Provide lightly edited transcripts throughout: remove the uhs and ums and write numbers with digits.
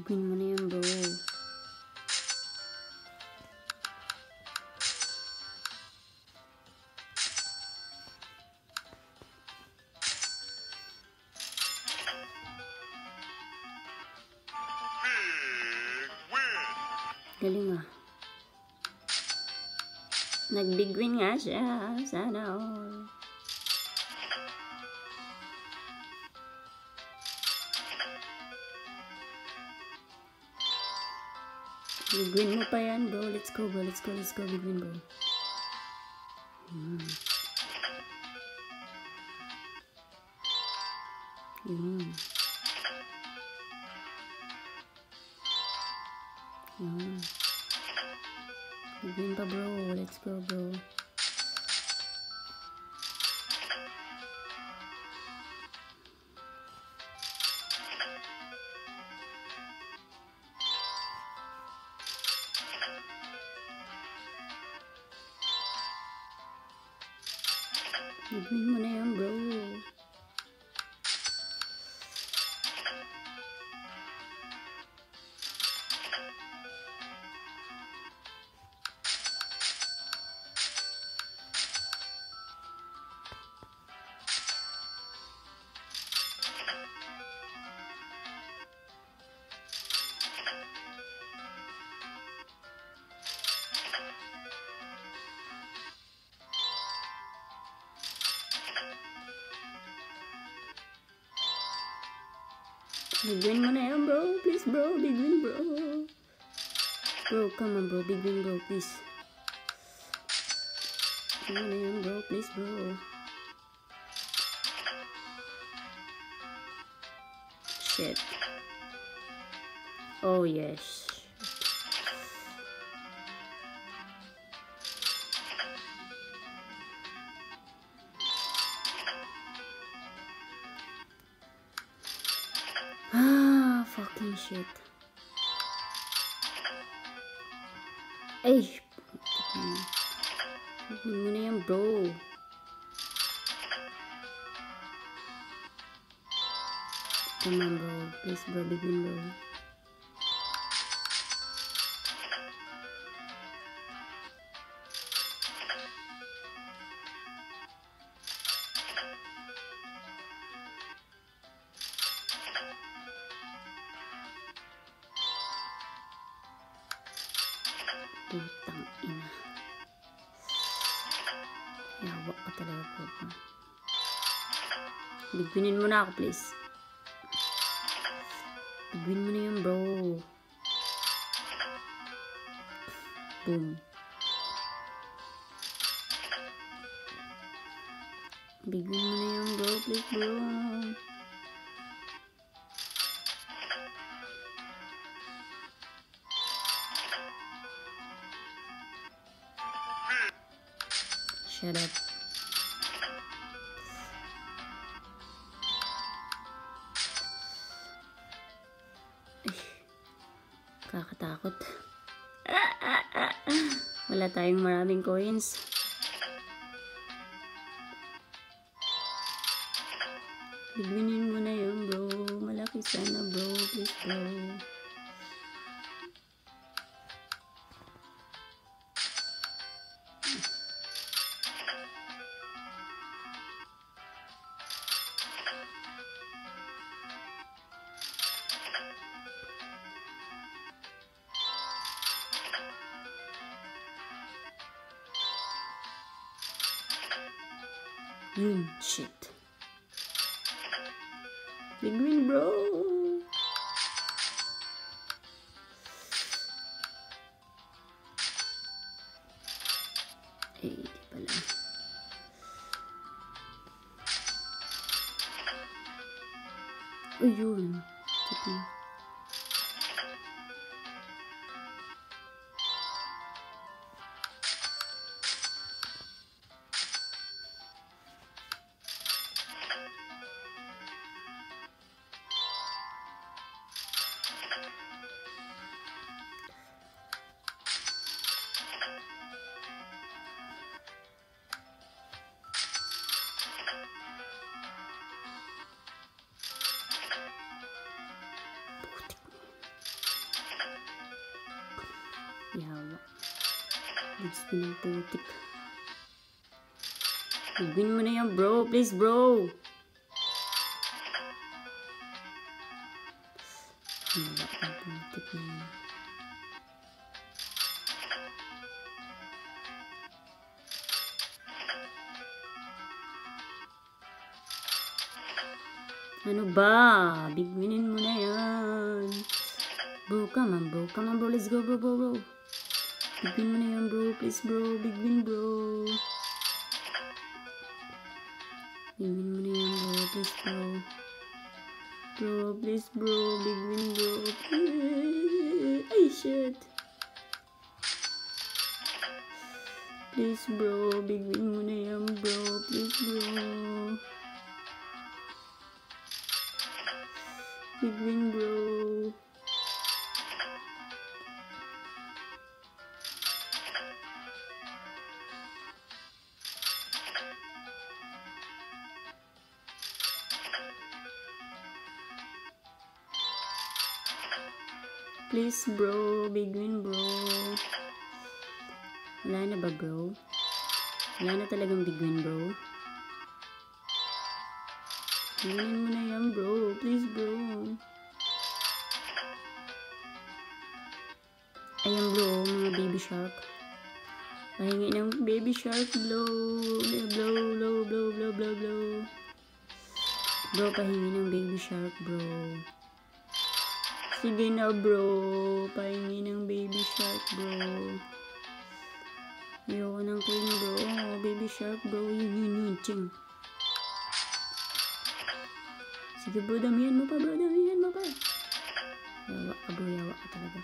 Biguin mo na yan, bro. Galing ah. Nag-big win nga siya. Sana all. Big win mo pa yan, bro. Let's go, bro. Let's go, let's go. Big win, bro. Yun. Yun. Big win pa, bro. Let's go, bro. Big-win mo na yan, bro. Big win mo na yan, bro. Please, bro. Big win, bro. Bro, come on, bro. Big win, bro. Please. Big win na yan, bro. Please, bro. Shit. Oh, yes. Ah, fucking shit. Ay. Bigyan mo na yan, bro. Come on, bro. Please, bro. Bigyan, bro. Putang ina. Yawa ka talaga po. Bigwinin mo na ako, please. Bigwin mo na yun, bro. Boom. Bigwin mo na yun, bro. Please, bro. Shut up. Ay, kakatakot. Wala tayong maraming coins. Bigwinin mo na yun, bro. Malaki sana, bro. Please, bro. Yun, shit. Big win, bro. Eh, di pala. Oh, yun. Sige. Yawa. Big spin ng putik. Big win mo na yan, bro. Please, bro. Yawa ng putik na yan. Ano ba? Big winin mo na yan. Bro, come on, bro. Come on, bro. Let's go, bro, bro, bro. Big win mo na yan, bro. Please, bro. Big win, bro. Big win mo na yan, bro. Please, bro. Bro, please, bro. Big win, bro. Ay, shit. Please, bro. Big win mo na yan, bro. Please, bro. Big win, bro. Please, bro. Big win, bro. Wala na ba, bro? Wala na talagang big win, bro. Winin mo na yan, bro. Please, bro. Ayan, bro. Mga baby shark. Pahingi ng baby shark. Blow. Blow, blow, blow, blow, blow, blow. Bro, pahingi ng baby shark, bro. Sige na, bro. Pahingi ng baby shark, bro. Ayoko ng queen, bro. Baby shark, bro. Yun. Ching. Sige, bro. Damihan mo pa, bro. Damihan mo pa. Yawa ka, bro. Yawa ka talaga.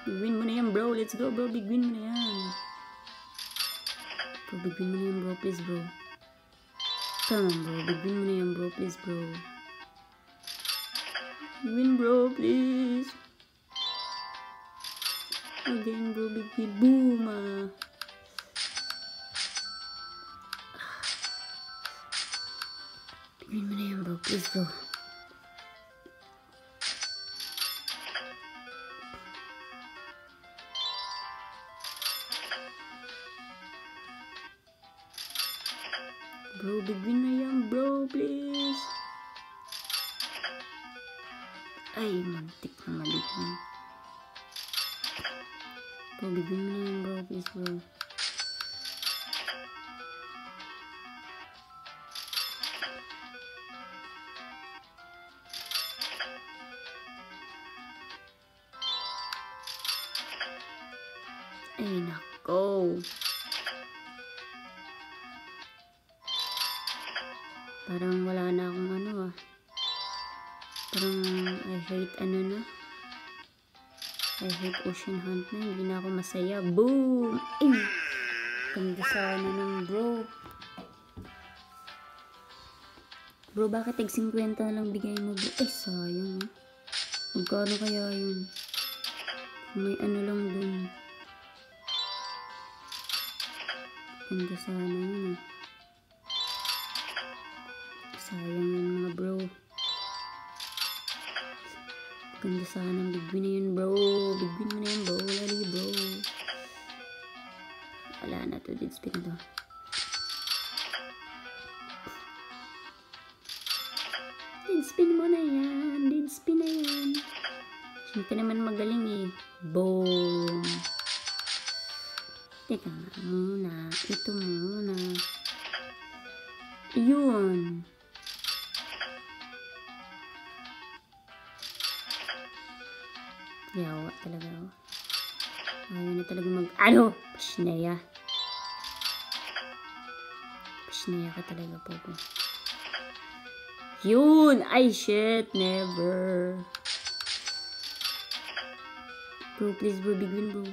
Big win mo na yan, bro. Let's go, bro. Big win mo na yan. Bro, big win mo na yan, bro. Please, bro. Come on, bro. Big win mo na yan, bro. Please, bro. Win, bro, please. Again, bro, big win. Boom, Big win mo na yan, bro. Please, bro. Bro, big win na yan, bro. Please. Ay, mantik na mali. Bro, big win mo na yan, bro. Please, bro. Ay, nako. Parang wala na akong ano Parang I hate I hate ocean hunt na. Hindi na ako masaya. Boom! Ay! Ganda sana ng bro. Bro, bakit tag 50 na lang bigay mo, bro? Ay, sayang. Magkano kaya yun? May ano lang dun. Ganda sana yun. Sayang yun, mga bro. Ganda sana ng big win na yun, bro. Big win mo na yun, bro. Lali, bro. Wala na to. Dead spin na to. Dead spin mo na yan. Dead spin na yan. Siyempre naman magaling eh. Boom. Teka nga muna. Ito muna. Yun. Yawa talaga ako. Ayaw na talaga Pasneya. Pasneya ka talaga po. Yun! Ay, shit! Never. Bro, please, bro. Big win, bro.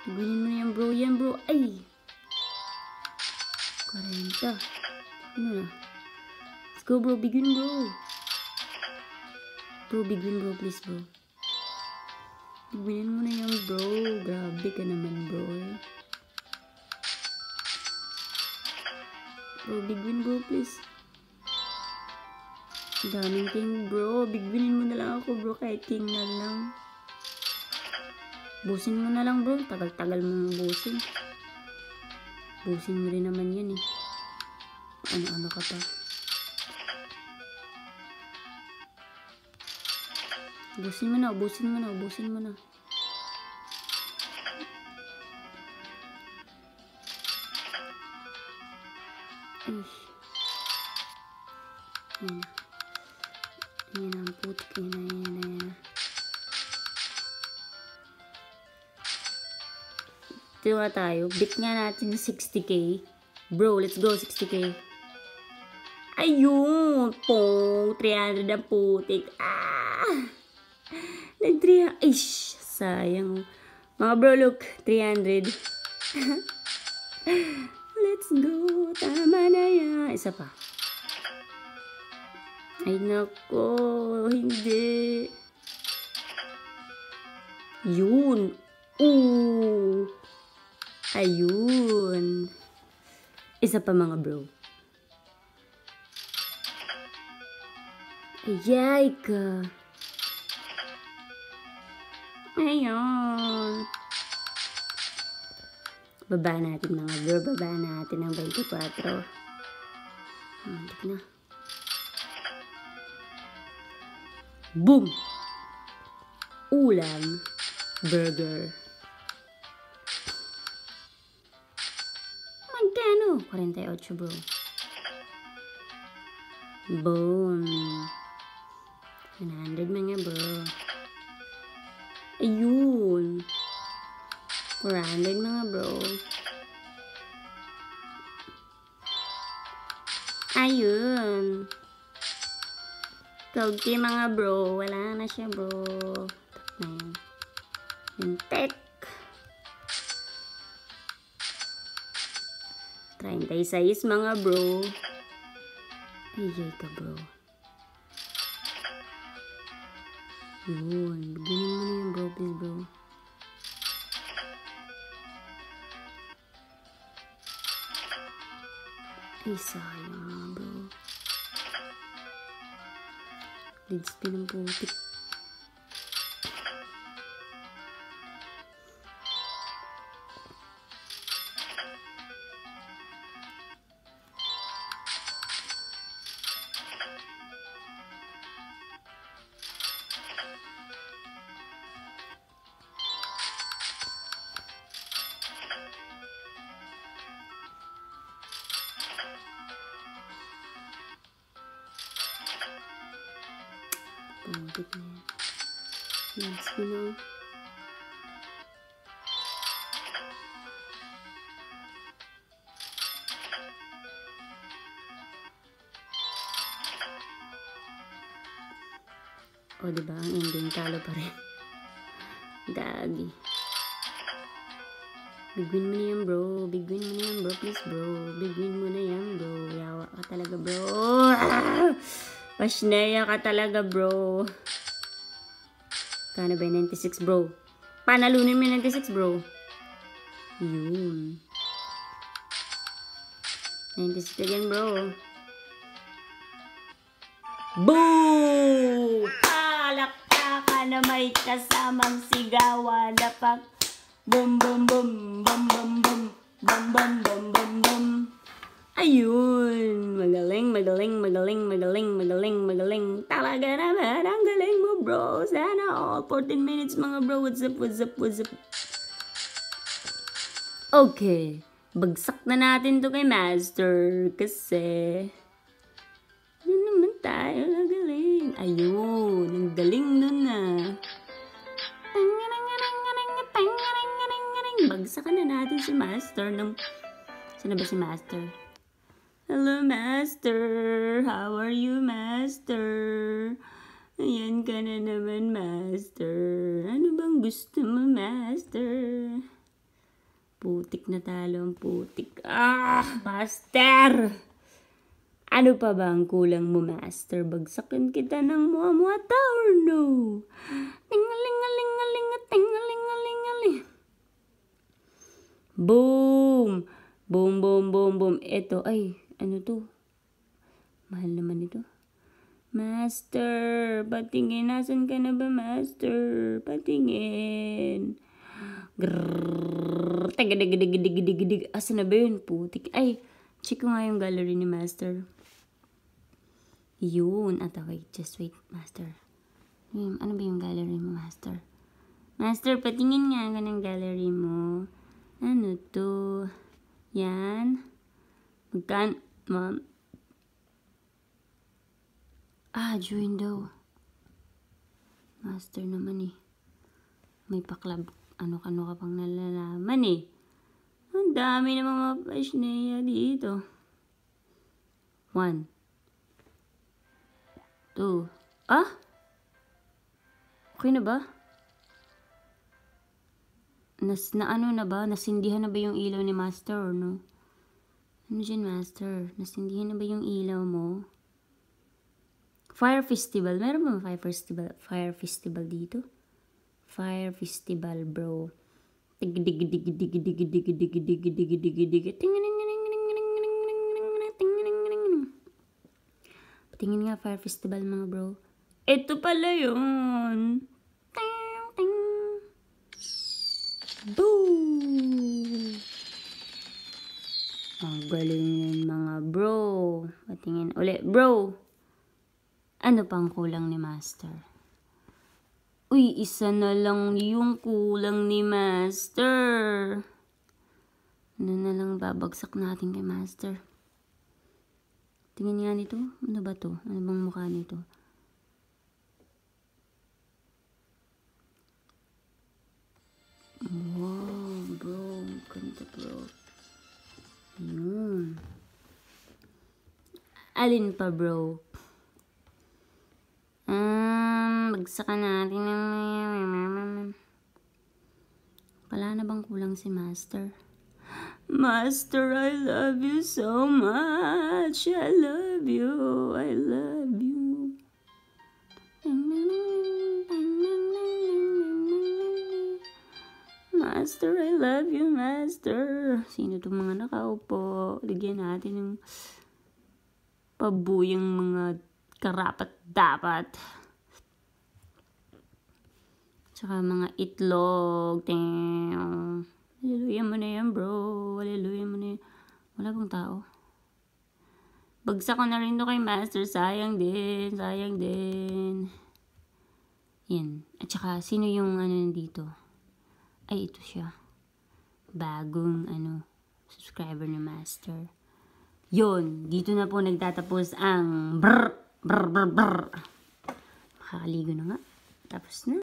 Big winin mo na yan, bro. Yan, bro. Ay! 40. Ano na? Let's go, bro. Big win, bro. Bro, big win, bro. Please, bro. Big winin mo na yan, bro. Grabe ka naman, bro. Bro, big win, bro. Please. Daming king, bro. Big winin mo na lang ako, bro. Kahit king na lang. Busin mo na lang bro. Tagal-tagal mo busin. Busin mo rin naman yan eh. Ano-ano ka pa. Ubusin mo na, ubusin mo na, ubusin mo na. Ay. Ayan na. Ayan na ang putik. Ayan na, ayan na, ayan na. Tiwa tayo. Bit nga natin ng 60k. Bro, let's go 60k. Ayun! Po, 300 ang putik. Ah! Nag-300. Ish! Sayang. Mga bro, look. 300. Let's go. Tama na yan. Isa pa. Ay, nako. Hindi. Yun. Ooh. Ayun. Isa pa mga bro. Ayay ka. Ayun. Baba natin mga bro. Baba natin ang 24. Hantik na. Boom! Ulam. Burger. Magkano? 48 bro. Boom. 100 mga bro. Ayun. 400 mga bro. Ayun. Kaunti mga bro. Wala na siya bro. Tak na yan. Hintek. 36 mga bro. Ayay ka bro. Yun. Bigyan mo na yung bro please bro. Ay sayang mga bro. Lead spin ang putik. Putik na yan. Lead spin o. O diba ang ending talo pa rin. Gagi. Big win mo na yan bro. Big win mo na yan bro. Please bro. Big win mo na yan bro. Yawa ka talaga bro. Ah! Pasneya ka talaga bro. Kano ba yung 96 bro? Panalunin mo yung 96 bro. Yun. 96 again bro. Boom! Palakpakan na may kasamang sigawan. Dapat bum bum bum bum bum bum bum bum bum bum bum. Ayun! Magaling, magaling, magaling, magaling, magaling, magaling. Talaga naman ang galing mo bro. Sana all 14 minutes mga bro. What's up, what's up, what's up? Okay. Bagsak na natin to kay Master. Kasi ano naman tayo nagaling. Ayun. Ang galing nun ah. Bagsakan na natin si Master. Saan ba si Master? Hello Master. How are you Master? Ayan ka na naman Master. Ano bang gusto mo Master? Putik na talo ang putik. Ah! Master! Ano pa ba ang kulang mo, Master? Bagsakan kita ng muwa-muwa tower, no? Tingaling-aling-aling-aling-aling-aling. Boom! Boom, boom, boom, boom. Eto, ay, ano to? Mahal naman ito. Master, patingin. Nasaan ka na ba, Master? Patingin. Grrrr. Tagadigidigidigidig. Asa na ba yun? Putik. Ay, check ko nga yung gallery ni Master. Yun. At wait, just wait, Master. Ano ba yung gallery mo, Master? Master, patingin nga ka ng gallery mo. Ano to? Yan. Ma'am. Join daw. Master naman eh. May paklab. Ano-ano ka pang nalalaman eh. Ang dami na mga pasneya dito. 1, 2. Okay na ba? Ano na ba? Nasindihan na ba yung ilaw ni Master or no? Ano dyan, Master? Nasindihan na ba yung ilaw mo? Fire Festival. Meron ba Fire Festival dito? Fire Festival, bro. Patingin nga Fire Festival, mga bro. Ito pala yun. Boom! Ang galing yun, mga bro. Patingin ulit, bro. Ano pang kulang ni Master? Uy, isa na lang yung kulang ni Master. Ano na lang babagsak natin kay Master? Tingin nga nito. Ano ba to? Ano bang mukha nito? Wow, bro. Ganda, bro. Yun. Alin pa, bro? Bagsakan natin ng... Wala na bang kulang si Master? Master, I love you so much. I love you. I love you. Master, I love you, Master. Sino itong mga nakaupo? Ligyan natin ng pabuyang mga karapat-dapat. Tsaka mga itlog. Hallelujah mo na yan, bro. Hallelujah mo na yan. Wala bang tao? Bagsak ko na rin to kay Master. Sayang din. Sayang din. Yan. At saka, sino yung nandito? Ay, ito siya. Bagong, subscriber ni Master. Yun. Dito na po nagtatapos ang brr. Makakaligo na nga. Tapos na.